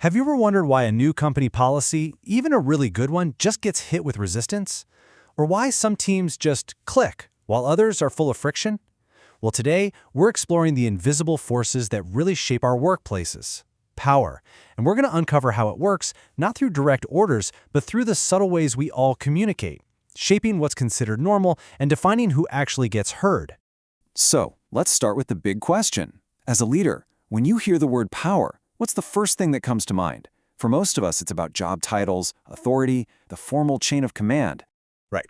Have you ever wondered why a new company policy, even a really good one, just gets hit with resistance? Or why some teams just click while others are full of friction? Well, today, we're exploring the invisible forces that really shape our workplaces. Power. And we're going to uncover how it works, not through direct orders, but through the subtle ways we all communicate, shaping what's considered normal and defining who actually gets heard. So, let's start with the big question. As a leader, when you hear the word power, what's the first thing that comes to mind? For most of us, it's about job titles, authority, the formal chain of command. Right.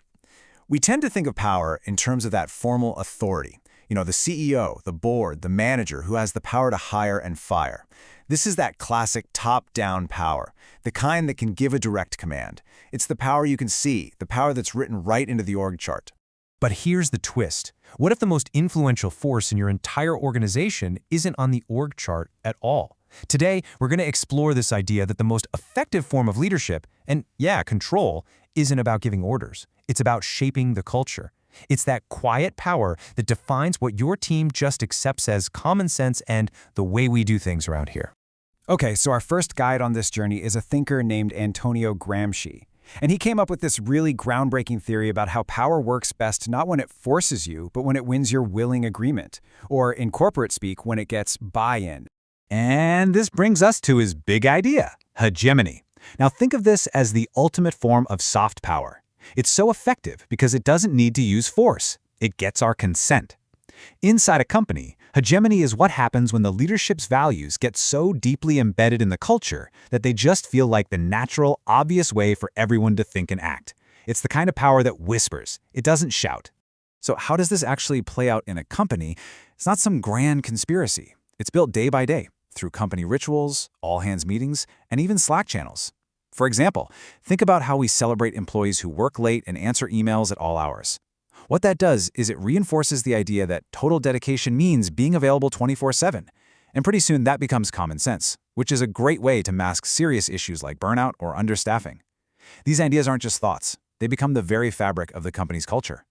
We tend to think of power in terms of that formal authority. The CEO, the board, the manager who has the power to hire and fire. This is that classic top-down power, the kind that can give a direct command. It's the power you can see, the power that's written right into the org chart. But here's the twist. What if the most influential force in your entire organization isn't on the org chart at all? Today, we're going to explore this idea that the most effective form of leadership, and control, isn't about giving orders. It's about shaping the culture. It's that quiet power that defines what your team just accepts as common sense and the way we do things around here. Okay, so our first guide on this journey is a thinker named Antonio Gramsci. And he came up with this really groundbreaking theory about how power works best not when it forces you, but when it wins your willing agreement. Or in corporate speak, when it gets buy-in. And this brings us to his big idea, hegemony. Now think of this as the ultimate form of soft power. It's so effective because it doesn't need to use force. It gets our consent. Inside a company, hegemony is what happens when the leadership's values get so deeply embedded in the culture that they just feel like the natural, obvious way for everyone to think and act. It's the kind of power that whispers. It doesn't shout. So how does this actually play out in a company? It's not some grand conspiracy. It's built day by day through company rituals, all-hands meetings, and even Slack channels. For example, think about how we celebrate employees who work late and answer emails at all hours. What that does is it reinforces the idea that total dedication means being available 24/7. And pretty soon that becomes common sense, which is a great way to mask serious issues like burnout or understaffing. These ideas aren't just thoughts. They become the very fabric of the company's culture.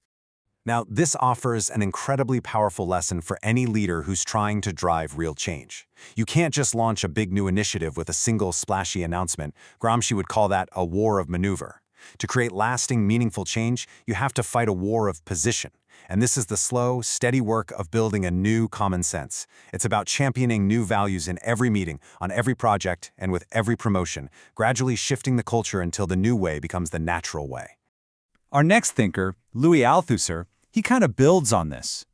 Now, this offers an incredibly powerful lesson for any leader who's trying to drive real change. You can't just launch a big new initiative with a single splashy announcement. Gramsci would call that a war of maneuver. To create lasting, meaningful change, you have to fight a war of position. And this is the slow, steady work of building a new common sense. It's about championing new values in every meeting, on every project, and with every promotion, gradually shifting the culture until the new way becomes the natural way. Our next thinker, Louis Althusser, he kind of builds on this.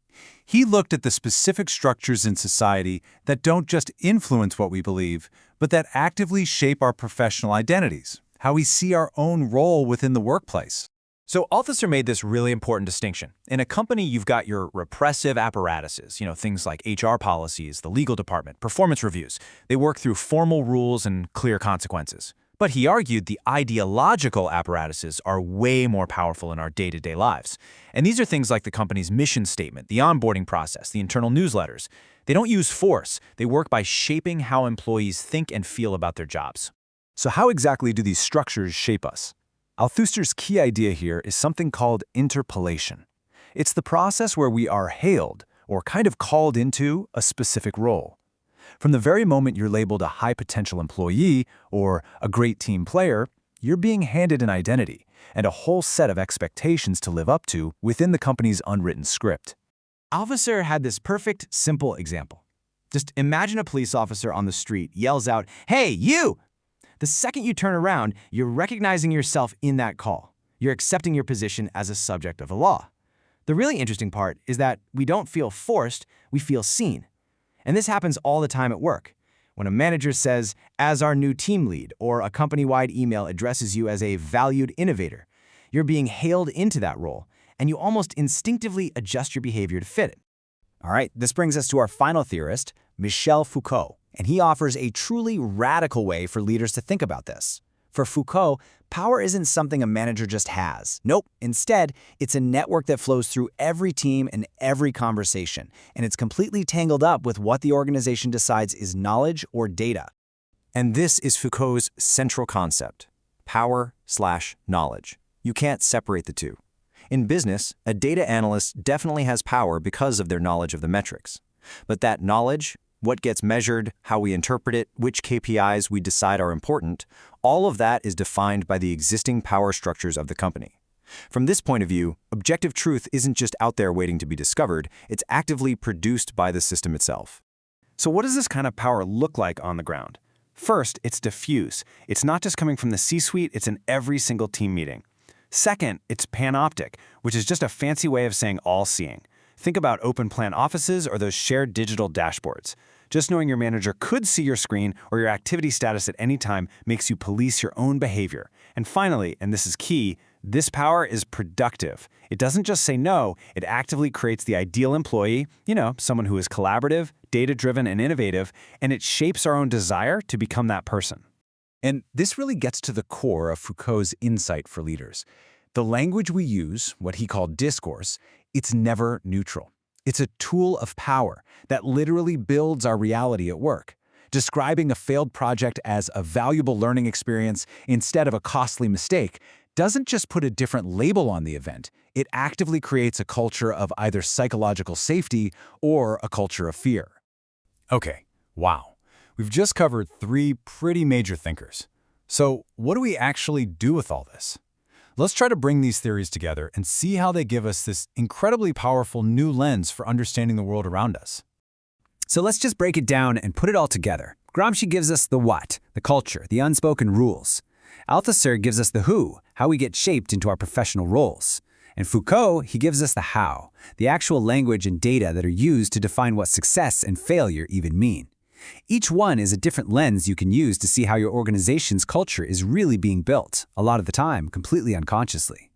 He looked at the specific structures in society that don't just influence what we believe, but that actively shape our professional identities, how we see our own role within the workplace. So Althusser made this really important distinction. In a company, you've got your repressive apparatuses, things like HR policies, the legal department, performance reviews. They work through formal rules and clear consequences. But he argued the ideological apparatuses are way more powerful in our day-to-day lives. And these are things like the company's mission statement, the onboarding process, the internal newsletters. They don't use force. They work by shaping how employees think and feel about their jobs. So how exactly do these structures shape us? Althusser's key idea here is something called interpellation. It's the process where we are hailed, or kind of called into, a specific role. From the very moment you're labeled a high-potential employee or a great team player, you're being handed an identity and a whole set of expectations to live up to within the company's unwritten script. Althusser had this perfect, simple example. Just imagine a police officer on the street yells out, "Hey, you!" The second you turn around, you're recognizing yourself in that call. You're accepting your position as a subject of the law. The really interesting part is that we don't feel forced, we feel seen. And this happens all the time at work. When a manager says, "As our new team lead," or a company-wide email addresses you as a valued innovator, you're being hailed into that role, and you almost instinctively adjust your behavior to fit it. All right, this brings us to our final theorist, Michel Foucault, and he offers a truly radical way for leaders to think about this. For Foucault, power isn't something a manager just has. Nope, instead, it's a network that flows through every team and every conversation, and it's completely tangled up with what the organization decides is knowledge or data. And this is Foucault's central concept, power/knowledge. You can't separate the two. In business, a data analyst definitely has power because of their knowledge of the metrics. But that knowledge what gets measured, how we interpret it, which KPIs we decide are important, all of that is defined by the existing power structures of the company. From this point of view, objective truth isn't just out there waiting to be discovered, it's actively produced by the system itself. So what does this kind of power look like on the ground? First, it's diffuse. It's not just coming from the C-suite, it's in every single team meeting. Second, it's panoptic, which is just a fancy way of saying all-seeing. Think about open plan offices or those shared digital dashboards. Just knowing your manager could see your screen or your activity status at any time makes you police your own behavior. And finally, and this is key, this power is productive. It doesn't just say no, it actively creates the ideal employee, someone who is collaborative, data-driven, and innovative, and it shapes our own desire to become that person. And this really gets to the core of Foucault's insight for leaders. The language we use, what he called discourse, it's never neutral. It's a tool of power that literally builds our reality at work. Describing a failed project as a valuable learning experience instead of a costly mistake doesn't just put a different label on the event, it actively creates a culture of either psychological safety or a culture of fear. Okay, wow. We've just covered 3 pretty major thinkers. So what do we actually do with all this? Let's try to bring these theories together and see how they give us this incredibly powerful new lens for understanding the world around us. So let's just break it down and put it all together. Gramsci gives us the what, the culture, the unspoken rules. Althusser gives us the who, how we get shaped into our professional roles. And Foucault, he gives us the how, the actual language and data that are used to define what success and failure even mean. Each one is a different lens you can use to see how your organization's culture is really being built, a lot of the time completely unconsciously.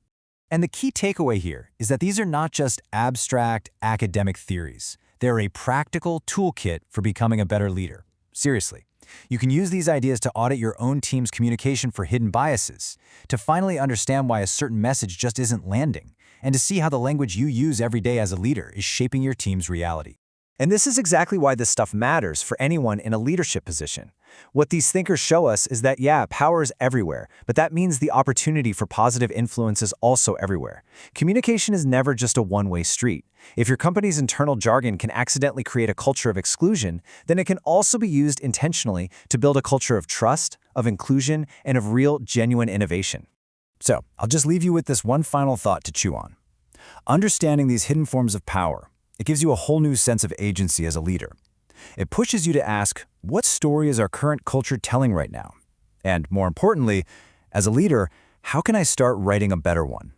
And the key takeaway here is that these are not just abstract academic theories. They're a practical toolkit for becoming a better leader. Seriously. You can use these ideas to audit your own team's communication for hidden biases, to finally understand why a certain message just isn't landing, and to see how the language you use every day as a leader is shaping your team's reality. And this is exactly why this stuff matters for anyone in a leadership position. What these thinkers show us is that, yeah, power is everywhere, but that means the opportunity for positive influence is also everywhere. Communication is never just a one-way street. If your company's internal jargon can accidentally create a culture of exclusion, then it can also be used intentionally to build a culture of trust, of inclusion, and of real, genuine innovation. So, I'll just leave you with this one final thought to chew on. Understanding these hidden forms of power, it gives you a whole new sense of agency as a leader. It pushes you to ask, what story is our current culture telling right now? And more importantly, as a leader, how can I start writing a better one?